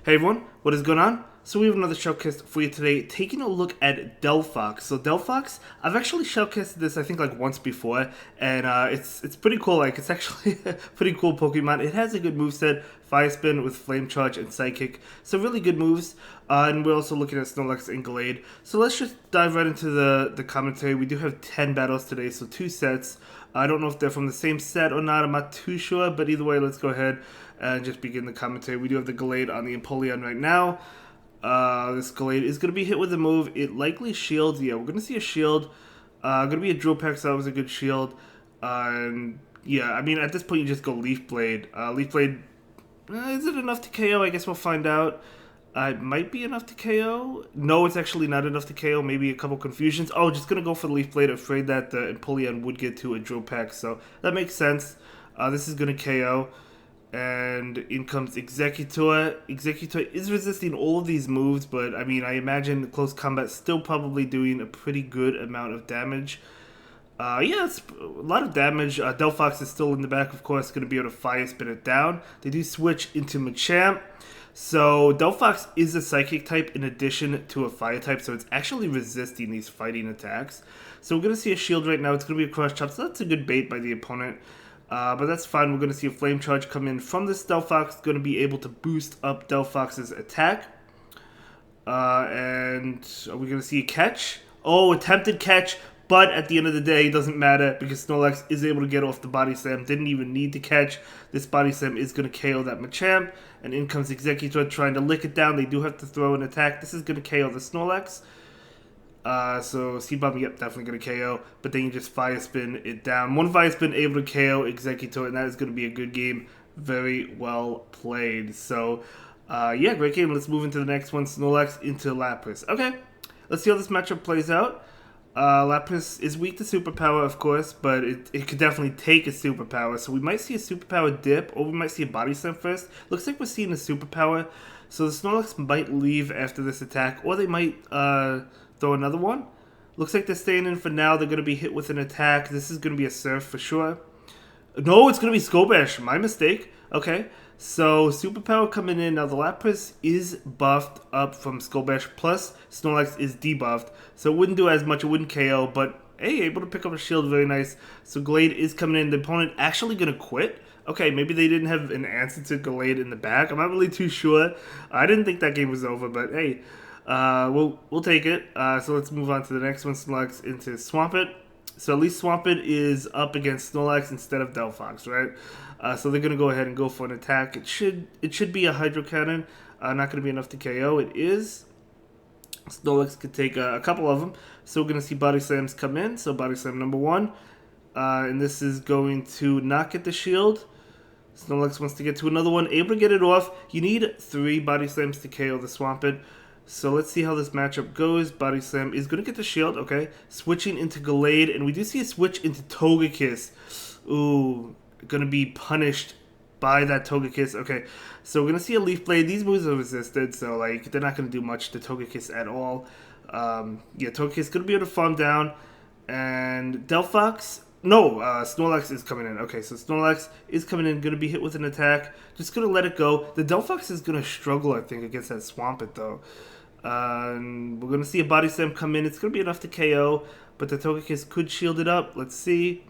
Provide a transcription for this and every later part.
Hey everyone, what is going on? So we have another showcase for you today, taking a look at Delphox. So Delphox, I've actually showcased this I think like once before, and it's pretty cool. Like it's actually a pretty cool Pokemon. It has a good moveset, Fire Spin with Flame Charge and Psychic. So really good moves. And we're also looking at Snorlax and Glade. So let's just dive right into the commentary. We do have 10 battles today, so 2 sets. I don't know if they're from the same set or not. I'm not too sure, but either way, let's go ahead and just begin the commentary. We do have the Glade on the Empoleon right now. This Glade is going to be hit with a move. It likely shields. Yeah, we're going to see a shield. Going to be a Drill Peck, so that was a good shield. And yeah, I mean, at this point, you just go Leaf Blade. Leaf Blade, is it enough to KO? I guess we'll find out. It might be enough to KO. No, it's actually not enough to KO. Maybe a couple confusions. Oh, just going to go for the Leaf Blade, afraid that the Empoleon would get to a Drill Peck. So that makes sense. This is going to KO. And in comes Executor. Executor is resisting all of these moves, but I mean, I imagine close combat still probably doing a pretty good amount of damage. Yeah, it's a lot of damage. Delphox is still in the back, of course, going to be able to Fire Spin it down. They do switch into Machamp. So Delphox is a Psychic type in addition to a Fire type, so it's actually resisting these fighting attacks. So we're going to see a shield right now. It's going to be a Crush Chop, so that's a good bait by the opponent. But that's fine. We're going to see a Flame Charge come in from this Delphox. Going to be able to boost up Delphox's attack. And are we going to see a catch? Oh, attempted catch. But at the end of the day, it doesn't matter because Snorlax is able to get off the Body Slam. Didn't even need to catch. This Body Slam is going to KO that Machamp. And in comes Executor trying to lick it down. They do have to throw an attack. This is going to KO the Snorlax. So Seed Bomb, yep, definitely going to KO. But then you just Fire Spin it down. One Fire Spin able to KO Executor, and that is going to be a good game. Very well played. So, yeah, great game. Let's move into the next one. Snorlax into Lapras. Okay, let's see how this matchup plays out. Lapras is weak to Superpower, of course, but it could definitely take a Superpower. So we might see a Superpower dip, or we might see a Body Slam first. Looks like we're seeing a Superpower. So the Snorlax might leave after this attack, or they might throw another one. Looks like they're staying in for now. They're going to be hit with an attack. This is going to be a Surf for sure. No, it's going to be Skull Bash. My mistake. Okay. So, Superpower coming in. Now, the Lapras is buffed up from Skull Bash, plus Snorlax is debuffed. So, it wouldn't do as much. It wouldn't KO, but, hey, able to pick up a shield. Very nice. So, Glade is coming in. The opponent actually going to quit. Okay, maybe they didn't have an answer to Glade in the back. I'm not really too sure. I didn't think that game was over, but, hey. We'll take it. So let's move on to the next one. Snorlax into Swampit. So at least Swampit is up against Snorlax instead of Delphox, right? So they're gonna go ahead and go for an attack. It should be a Hydro Cannon. Not gonna be enough to KO. It is. Snorlax could take a couple of them. So we're gonna see Body Slams come in. So Body Slam number 1, and this is going to not get the shield. Snorlax wants to get to another one. Able to get it off. You need 3 Body Slams to KO the Swampit. So let's see how this matchup goes. Body Slam is going to get the shield, okay. Switching into Glade, and we do see a switch into Togekiss. Ooh, going to be punished by that Togekiss. Okay, so we're going to see a Leaf Blade. These moves are resisted, so like they're not going to do much to Togekiss at all. Yeah, Togekiss going to be able to farm down. And Delphox... No, Snorlax is coming in. Okay, so Snorlax is coming in, going to be hit with an attack. Just going to let it go. The Delphox is going to struggle, I think, against that Swampit, though. We're going to see a Body Slam come in. It's going to be enough to KO, but the Togekiss could shield it up. Let's see.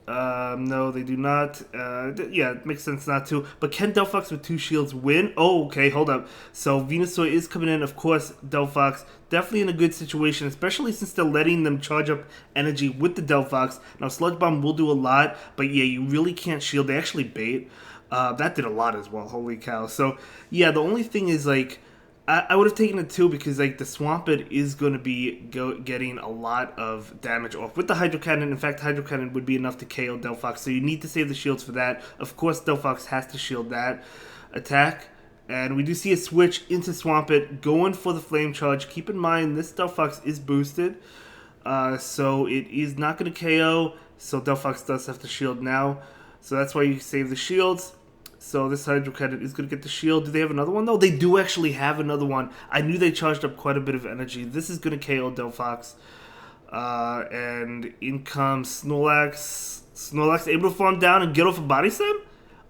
No, they do not. Yeah, it makes sense not to. But can Delphox with 2 shields win? Oh, okay, hold up. So Venusaur is coming in. Of course, Delphox definitely in a good situation, especially since they're letting them charge up energy with the Delphox. Now, Sludge Bomb will do a lot, but yeah, you really can't shield. They actually bait. That did a lot as well. Holy cow. So, yeah, the only thing is, like, I would have taken it too because like the Swampit is going to be getting a lot of damage off with the Hydro Cannon. In fact, Hydro Cannon would be enough to KO Delphox, so you need to save the shields for that. Of course, Delphox has to shield that attack. And we do see a switch into Swampit going for the Flame Charge. Keep in mind, this Delphox is boosted, so it is not going to KO, so Delphox does have to shield now. So that's why you save the shields. So this Hydro Cannon is going to get the shield. Do they have another one, though? They do actually have another one. I knew they charged up quite a bit of energy. This is going to KO Delphox. And in comes Snorlax. Snorlax able to farm down and get off a Body Slam?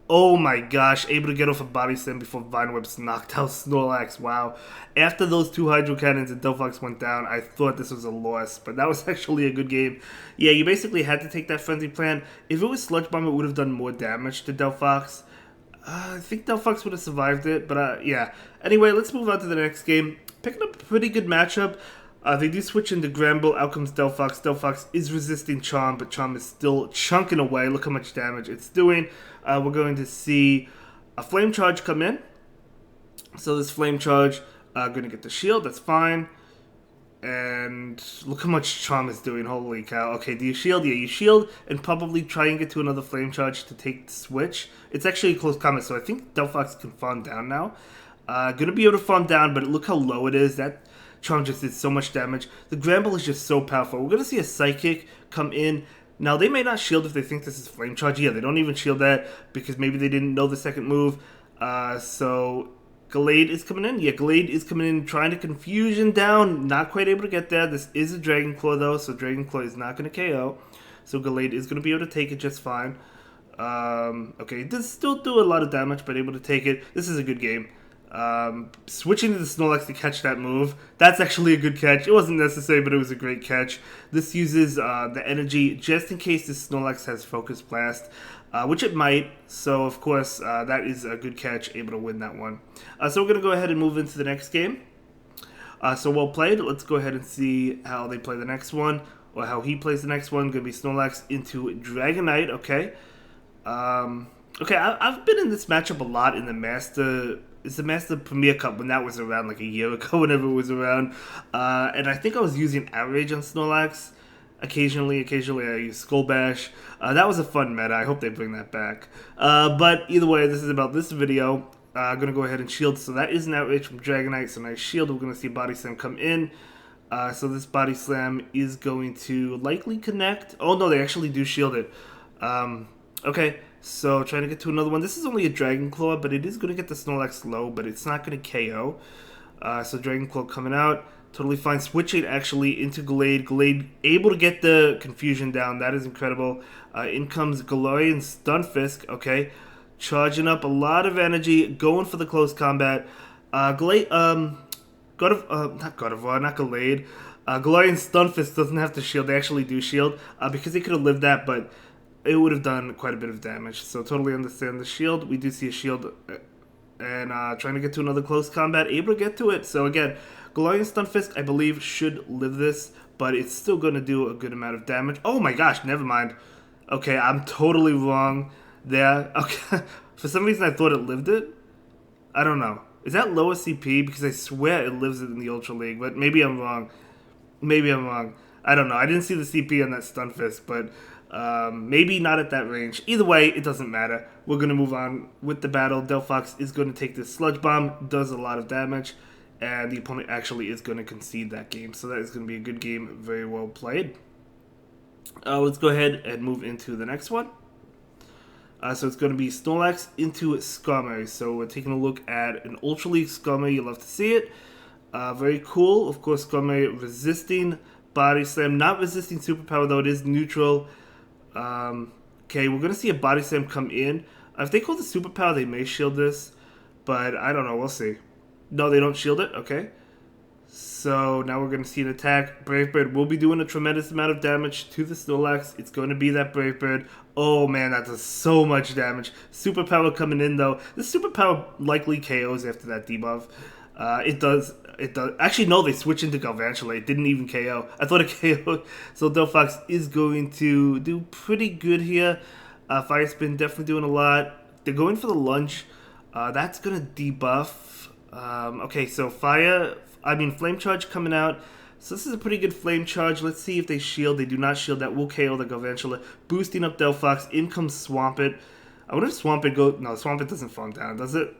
Oh my gosh, able to get off a body slam before Vine Whips knocked out Snorlax. Wow. After those two Hydro Cannons and Delphox went down, I thought this was a loss, but that was actually a good game. Yeah, you basically had to take that Frenzy Plant. If it was Sludge Bomb, it would have done more damage to Delphox. I think Delphox would have survived it, but yeah. Anyway, let's move on to the next game. Picking up a pretty good matchup. They do switch into Grumble. Out comes Delphox. Delphox is resisting Charm, but Charm is still chunking away. Look how much damage it's doing. We're going to see a Flame Charge come in. So this Flame Charge, going to get the shield. That's fine. And look how much Charm is doing. Holy cow. Okay, do you shield? Yeah, you shield and probably try and get to another Flame Charge to take the switch. It's actually a close combat, so I think Delphox can farm down now. Going to be able to farm down, but look how low it is. That Charm just did so much damage. The Grumble is just so powerful. We're going to see a Psychic come in. Now, they may not shield if they think this is Flame Charge. Yeah, they don't even shield that because maybe they didn't know the second move. So, Gallade is coming in. Yeah, Gallade is coming in, trying to Confusion down. Not quite able to get there. This is a Dragon Claw, though, so Dragon Claw is not going to KO. So, Gallade is going to be able to take it just fine. Okay, it does still do a lot of damage, but able to take it. This is a good game. Switching to the Snorlax to catch that move, that's actually a good catch. It wasn't necessary, but it was a great catch. This uses the energy just in case this Snorlax has Focus Blast, which it might. So, of course, that is a good catch, able to win that one. So we're going to go ahead and move into the next game. So well played. Let's go ahead and see how they play the next one, or how he plays the next one. Going to be Snorlax into Dragonite, okay. Okay, I've been in this matchup a lot in the Master... It's the Master Premier Cup when that was around like a year ago, whenever it was around. And I think I was using Outrage on Snorlax. Occasionally I use Skull Bash. That was a fun meta. I hope they bring that back. But either way, this is about this video. I'm going to go ahead and shield. So that is an Outrage from Dragonite. So nice shield. We're going to see Body Slam come in. So this Body Slam is going to likely connect. Oh no, they actually do shield it. Okay. So, trying to get to another one. This is only a Dragon Claw, but it is going to get the Snorlax low, but it's not going to KO. So, Dragon Claw coming out. Totally fine. Switching actually into Gallade. Gallade able to get the Confusion down. That is incredible. In comes Galarian Stunfisk. Okay. Charging up a lot of energy. Going for the close combat. Gallade, not God of War, not Gallade. Galarian Stunfisk doesn't have to shield. They actually do shield. Because they could have lived that, but it would have done quite a bit of damage. So totally understand the shield. We do see a shield and trying to get to another close combat. Able to get to it. So again, Galarian Stunfisk, I believe, should live this, but it's still going to do a good amount of damage. Oh my gosh, never mind. Okay, I'm totally wrong there. Okay, for some reason I thought it lived it. I don't know. Is that lower CP? Because I swear it lives it in the Ultra League, but maybe I'm wrong. Maybe I'm wrong. I don't know. I didn't see the CP on that Stunfisk, but... maybe not at that range. Either way, it doesn't matter. We're going to move on with the battle. Delphox is going to take this Sludge Bomb, does a lot of damage, and the opponent actually is going to concede that game. So that is going to be a good game, very well played. Let's go ahead and move into the next one. So it's going to be Snorlax into Skarmory. So we're taking a look at an Ultra League Skarmory. You'll love to see it. Very cool. Of course, Skarmory resisting Body Slam. Not resisting Superpower, though. It is neutral. Okay, we're going to see a Body Slam come in. If they call the Superpower, they may shield this. But I don't know. We'll see. No, they don't shield it. Okay. So now we're going to see an attack. Brave Bird will be doing a tremendous amount of damage to the Snorlax. It's going to be that Brave Bird. Oh man, that does so much damage. Superpower coming in though. The Superpower likely KOs after that debuff. It does. Actually, no, they switch into Galvantula. It didn't even KO. I thought it KO'd. So Delphox is going to do pretty good here. Fire Spin definitely doing a lot. They're going for the lunge. That's going to debuff. Okay, so Flame Charge coming out. So this is a pretty good Flame Charge. Let's see if they shield. They do not shield. That will KO the Galvantula. Boosting up Delphox. In comes Swampit. I wonder if Swampit goes... No, Swampit doesn't farm down, does it?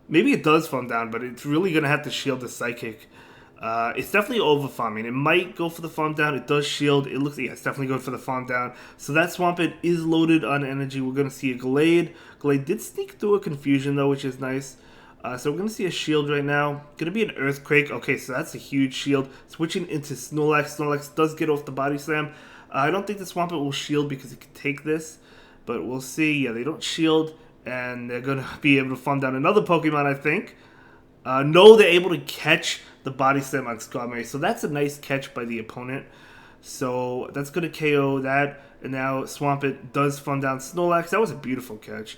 Maybe it does farm down, but it's really going to have to shield the Psychic. It's definitely over farming. It might go for the farm down. It does shield. It looks... Yeah, it's definitely going for the farm down. So that Swampit is loaded on energy. We're going to see a Gallade. Gallade did sneak through a Confusion, though, which is nice. So we're going to see a shield right now. Going to be an Earthquake. Okay, so that's a huge shield. Switching into Snorlax. Snorlax does get off the Body Slam. I don't think the Swampit will shield because it can take this. But we'll see. Yeah, they don't shield. and they're going to be able to farm down another Pokemon, I think. No, they're able to catch the Body Slam on Skarmory, so that's a nice catch by the opponent. So that's going to KO that, and now Swampit does farm down Snorlax. That was a beautiful catch.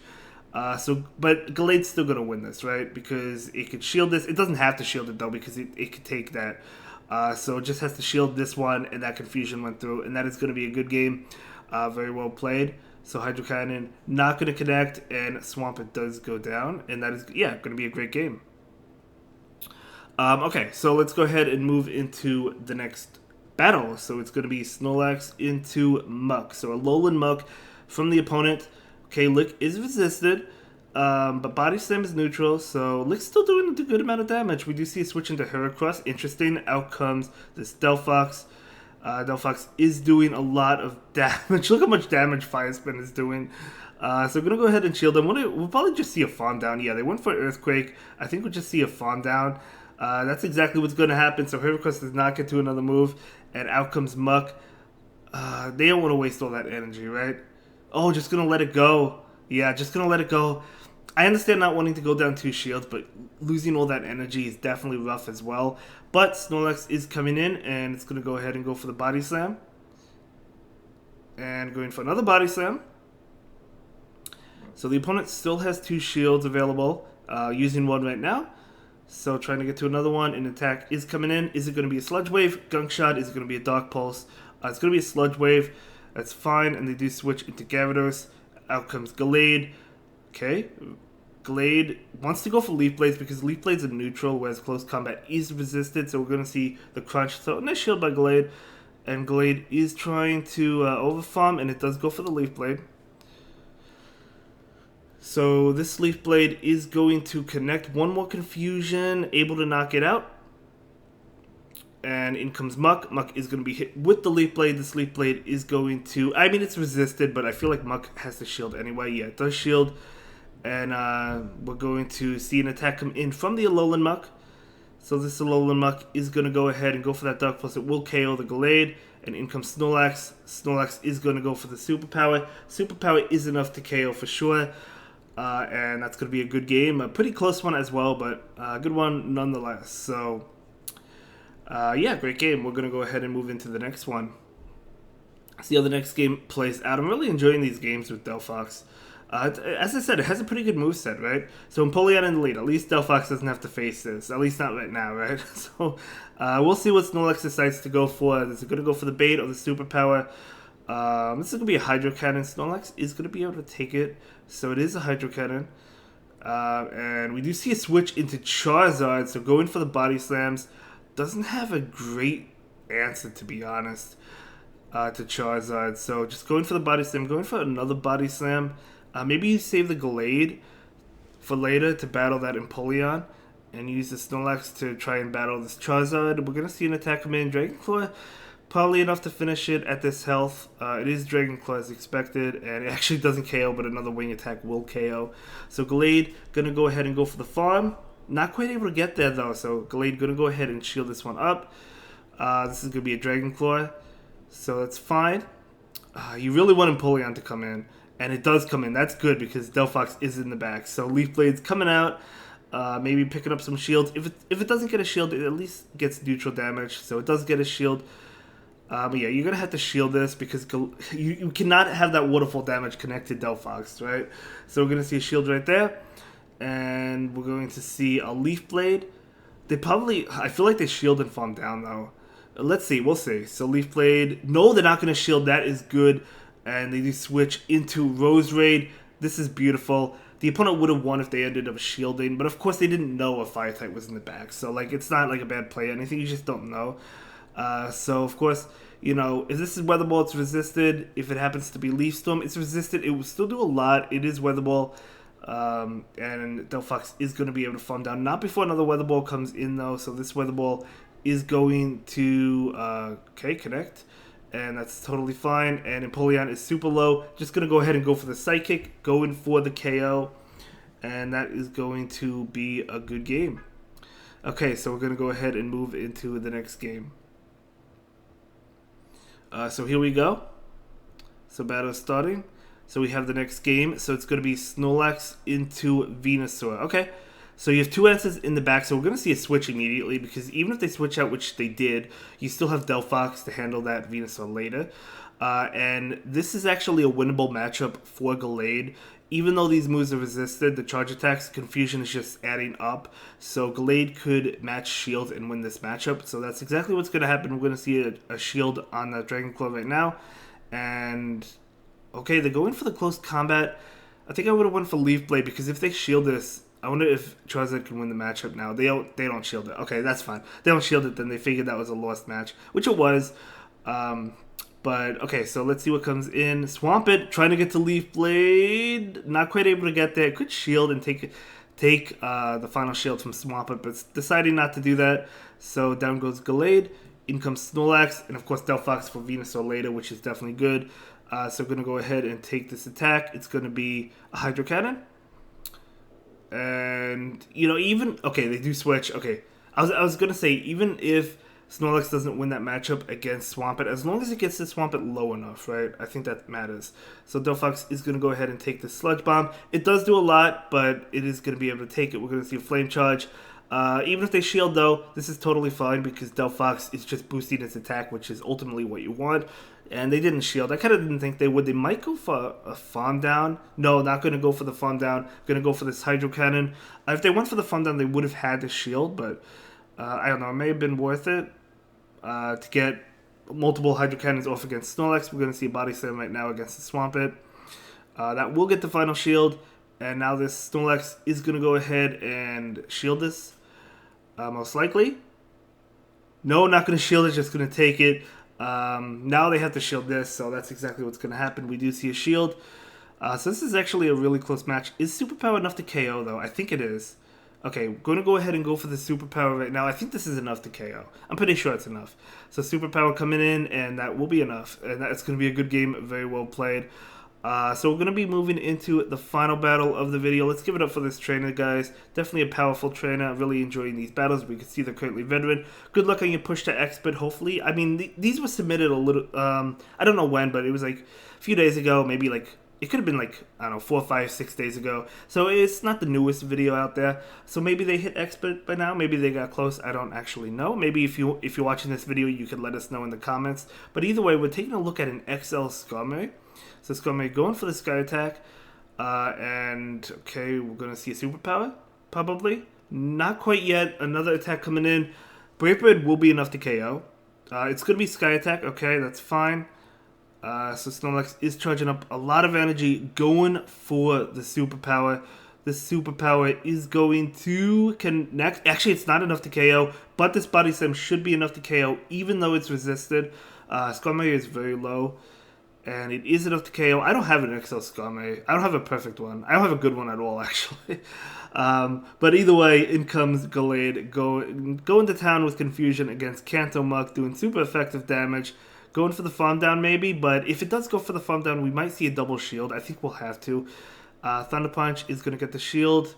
But Gallade's still going to win this, right? Because it could shield this. It doesn't have to shield it, though, because it could take that. So it just has to shield this one, and that confusion went through, and that is going to be a good game. Very well played. So Hydro Cannon not going to connect, and Swampit does go down, and that is, going to be a great game. Okay, so let's go ahead and move into the next battle. So it's going to be Snorlax into Muck. So a Alolan Muck from the opponent. Okay, Lick is resisted, but Body Slam is neutral, so Lick's still doing a good amount of damage. We do see a switch into Heracross. Interesting. Out comes this Delphox. Delphox is doing a lot of damage. Look how much damage Fire Spin is doing. So we're going to go ahead and shield them. We'll probably just see a farm down. Yeah, they went for Earthquake. I think we'll just see a farm down. That's exactly what's going to happen. So Heracross does not get to another move, and out comes Muck. They don't want to waste all that energy, right? Oh, just going to let it go. Yeah, just going to let it go. I understand not wanting to go down 2 shields, but losing all that energy is definitely rough as well. But Snorlax is coming in, and it's going to go ahead and go for the Body Slam. And going for another Body Slam. So the opponent still has 2 shields available, using one right now. So trying to get to another one. An attack is coming in. Is it going to be a Sludge Wave? Gunk Shot? Is it going to be a Dark Pulse? It's going to be a Sludge Wave. That's fine. And they do switch into Gyarados. Out comes Gallade. Okay. Gallade wants to go for Leaf Blades because Leaf Blades are neutral, whereas Close Combat is resisted. So we're going to see the Crunch. So nice shield by Gallade. And Gallade is trying to overfarm, and it does go for the Leaf Blade. So this Leaf Blade is going to connect. One more confusion, able to knock it out. And in comes Muck. Muck is going to be hit with the Leaf Blade. This Leaf Blade is going to... I mean, it's resisted, but I feel like Muck has to shield anyway. Yeah, it does shield. And we're going to see an attack come in from the Alolan Muck. So this Alolan Muck is going to go ahead and go for that Dark Pulse. It will KO the Gallade. And in comes Snorlax. Snorlax is going to go for the Superpower. Superpower is enough to KO for sure. And that's going to be a good game. A pretty close one as well, but a good one nonetheless. So... yeah, great game. We're going to go ahead and move into the next one. See how the next game plays out. I'm really enjoying these games with Delphox. As I said, it has a pretty good moveset, right? So Empoleon in the lead. At least Delphox doesn't have to face this. At least not right now, right? So we'll see what Snorlax decides to go for. Is it going to go for the bait or the superpower? This is going to be a Hydro Cannon. Snorlax is going to be able to take it. So it is a Hydro Cannon. And we do see a switch into Charizard. So going for the Body Slams. Doesn't have a great answer, to be honest, to Charizard. So just going for the Body Slam, going for another Body Slam. Maybe you save the Gallade for later to battle that Empoleon and use the Snorlax to try and battle this Charizard. We're going to see an attack come in. Dragon Claw, probably enough to finish it at this health. It is Dragon Claw as expected, and it actually doesn't KO, but another wing attack will KO. So Gallade going to go ahead and go for the farm. Not quite able to get there, though, so Gallade going to go ahead and shield this one up. This is going to be a Dragon Claw, so that's fine. You really want Empoleon to come in, and it does come in. That's good, because Delphox is in the back. So Leaf Blade's coming out, maybe picking up some shields. If it doesn't get a shield, it at least gets neutral damage, so it does get a shield. But yeah, you're going to have to shield this, because you cannot have that waterfall damage connect to Delphox, right? So we're going to see a shield right there. And we're going to see a Leaf Blade. They probably... I feel like they shield and farm down, though. Let's see. We'll see. So Leaf Blade... No, they're not going to shield. That is good. And they do switch into Rose Raid. This is beautiful. The opponent would have won if they ended up shielding. But, of course, they didn't know a Fire type was in the back. So, like, it's not, like, a bad play or anything. You just don't know. So, of course... You know, if this is Weather Ball, it's resisted. If it happens to be Leaf Storm, it's resisted. It will still do a lot. It is Weather Ball. And Delphox is going to be able to farm down. Not before another Weather Ball comes in, though. So this Weather Ball is going to, connect. And that's totally fine. And Empoleon is super low. Just going to go ahead and go for the Psychic. Going for the KO. And that is going to be a good game. Okay, so we're going to go ahead and move into the next game. So here we go. So battle is starting. So we have the next game. So it's going to be Snorlax into Venusaur. Okay. So you have two answers in the back, so we're going to see a switch immediately, because even if they switch out, which they did, you still have Delphox to handle that Venusaur later. And this is actually a winnable matchup for Gallade. Even though these moves are resisted, the charge attacks, confusion is just adding up. So Gallade could match Shield and win this matchup. So that's exactly what's going to happen. We're going to see a Shield on the Dragon Claw right now. And, okay, they're going for the close combat. I think I would have went for Leaf Blade, because if they shield this, I wonder if Charizard can win the matchup now. They don't shield it. Okay, that's fine. They don't shield it, then they figured that was a lost match, which it was. But, okay, so let's see what comes in. Swampit trying to get to Leaf Blade. Not quite able to get there. Could shield and take the final shield from Swampit, but deciding not to do that. So down goes Gallade. In comes Snorlax, and of course Delphox for Venusaur later, which is definitely good. So we're going to go ahead and take this attack. It's going to be a Hydro Cannon. And, you know, even... Okay, they do switch. Okay, I was going to say, even if Snorlax doesn't win that matchup against Swampit, as long as it gets the Swampit low enough, right? I think that matters. So Delphox is going to go ahead and take the Sludge Bomb. It does do a lot, but it is going to be able to take it. We're going to see a Flame Charge. Even if they shield, though, this is totally fine, because Delphox is just boosting its attack, which is ultimately what you want. And they didn't shield. I kind of didn't think they would. They might go for a Farm Down. No, not going to go for the Farm Down. Going to go for this Hydro Cannon. If they went for the Farm Down, they would have had the shield, but I don't know. It may have been worth it to get multiple Hydro Cannons off against Snorlax. We're going to see a Body Slam right now against the Swampit. That will get the final shield. And now this Snorlax is going to go ahead and shield this. Most likely. No, not going to shield it. Just going to take it. Now they have to shield this, so that's exactly what's going to happen. We do see a shield. So this is actually a really close match. Is Superpower enough to KO, though? I think it is. Okay, going to go ahead and go for the Superpower right now. I think this is enough to KO. I'm pretty sure it's enough. So Superpower coming in, and that will be enough. And that's going to be a good game, very well played. So we're going to be moving into the final battle of the video. Let's give it up for this trainer, guys. Definitely a powerful trainer. I'm really enjoying these battles. We can see they're currently veteran. Good luck on your push to expert, hopefully. I mean, these were submitted a little... I don't know when, but it was like a few days ago. Maybe like... It could have been like, I don't know, 4, 5, 6 days ago. So it's not the newest video out there. So maybe they hit expert by now. Maybe they got close. I don't actually know. Maybe if you're watching this video, you could let us know in the comments. But either way, we're taking a look at an XL Skarmory. So Skarmory going for the Sky Attack. And, okay, we're going to see a Superpower, probably. Not quite yet. Another attack coming in. Brave Bird will be enough to KO. It's going to be Sky Attack. Okay, that's fine. So Snorlax is charging up a lot of energy, going for the Superpower. The Superpower is going to connect. Actually, it's not enough to KO, but this Body Slam should be enough to KO, even though it's resisted. Skarmory is very low, and it is enough to KO. I don't have an XL Skarmory. I don't have a perfect one. I don't have a good one at all, actually. But either way, in comes Gallade, going to town with Confusion against Kanto Muck, doing super effective damage. Going for the Farm Down maybe, but if it does go for the Farm Down, we might see a double shield. I think we'll have to. Thunder Punch is going to get the shield.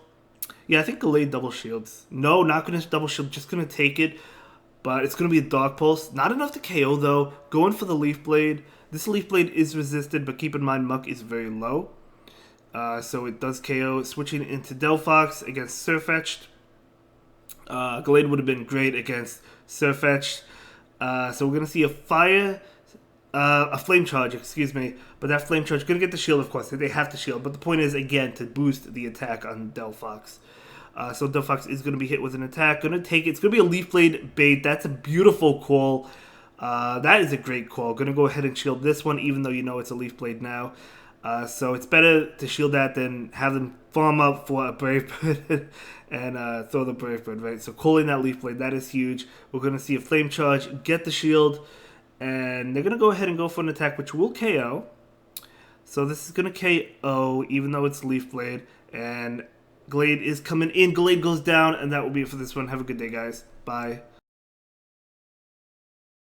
Yeah, I think Gallade double shields. No, not going to double shield, just going to take it. But it's going to be a Dark Pulse. Not enough to KO though. Going for the Leaf Blade. This Leaf Blade is resisted, but keep in mind Muck is very low. So it does KO. Switching into Delphox against Sirfetch'd. Gallade would have been great against Sirfetch'd. So we're going to see a Flame Charge, excuse me. But that Flame Charge is going to get the shield, of course. They have to shield. But the point is, again, to boost the attack on Delphox. So Delphox is going to be hit with an attack. Going to take it. It's going to be a Leaf Blade bait. That's a beautiful call. That is a great call. Going to go ahead and shield this one, even though you know it's a Leaf Blade now. So it's better to shield that than have them farm up for a Brave Bird and throw the Brave Bird, right? So calling that Leaf Blade, that is huge. We're going to see a Flame Charge, get the shield, and they're going to go ahead and go for an attack, which will KO. So this is going to KO, even though it's Leaf Blade, and Gallade is coming in. Gallade goes down, and that will be it for this one. Have a good day, guys. Bye.